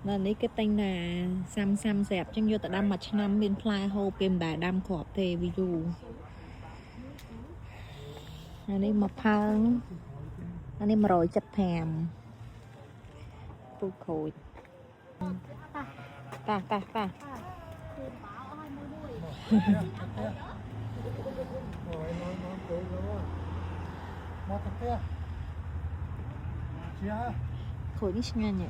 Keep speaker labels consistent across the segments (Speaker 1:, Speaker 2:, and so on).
Speaker 1: là ní cái tên là xăm dẹp trong vô ta đâm mặt năm bên fly hô kèm đà đâm khọp tê ví dụ là ní mà phăng là ní mà rồi chất thèm tôi khôi ta khôi đi nghe nhỉ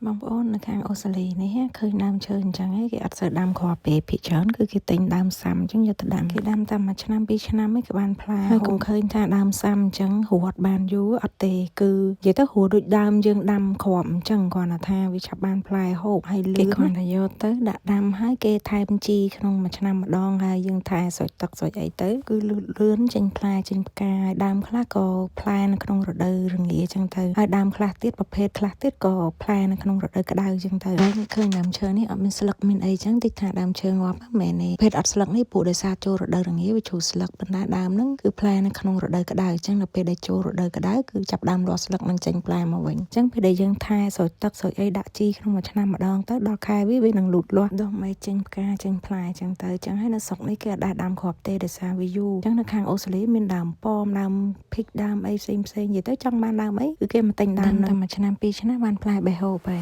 Speaker 1: បងប្អូននៅខាងអូស្ត្រាលីនេះឃើញដើមឈើអញ្ចឹងឯងគេអត់សូវដាំខពេភិច្រើនគឺគេទិញដើមសាំអញ្ចឹងយកទៅដាំគេដាំតែមួយឆ្នាំពីរឆ្នាំឯងក៏បានផ្លែហើយកុំឃើញថាដើមសាំអញ្ចឹងរត់បានយូរអត់ទេគឺនិយាយទៅរត់ដូចដើមយើងដាំគ្រាប់អញ្ចឹងគ្រាន់តែថាវាឆាប់បានផ្លែហូបហើយលឿនគេគ្រាន់តែយកទៅដាក់ដាំហើយគេថែមជីក្នុងមួយឆ្នាំម្ដងហើយយើងថែស្រោចទឹកស្រោចអីទៅគឺលឿនចេញផ្លែចេញផ្កាហើយដើមខ្លះក៏ផ្លែនៅក្នុងរដូវរងាអញ្ចឹងទៅហើយដើមខ្លះទៀតប្រភេទខ្លះទៀតក៏ផ្លែនៅក្នុងរដូវក្តៅអញ្ចឹងទៅហើយឃើញដើមឈើនេះអត់មានស្លឹកមានអីអញ្ចឹងតិចថាដើមឈើងាប់មែនទេភេទអត់ស្លឹកនេះព្រោះដោយសារចូលរដូវរងាវាជ្រុះស្លឹកប៉ុន្តែដើមហ្នឹងគឺផ្លែនៅក្នុងរដូវក្តៅអញ្ចឹងនៅពេលដែលចូលរដូវក្តៅគឺចាប់ដើមលាស់ស្លឹកនឹងចេញផ្លែមកវិញអញ្ចឹងពេលដែលយើងថែស្រោចទឹកស្រោចអីដាក់ជីក្នុងមួយឆ្នាំម្ដងទៅដល់ខែវានឹងលូតលាស់ដុះមកចេញផ្កាចេញផ្លែអញ្ចឹងទៅអញ្ចឹងហើយនៅស្រុកនេះគេអត់ដាំគ្រាប់ទេដោយសារវាយូរអញ្ចឹងនៅខាងអូស្ត្រាលីមានដើមប៉មដើមភិកដើមអីផ្សេងនិយាយទៅចង់បានដើមអីគឺគេមកទិញដើមតែមួយឆ្នាំពីរឆ្នាំបានផ្លែបេះហូបហើយ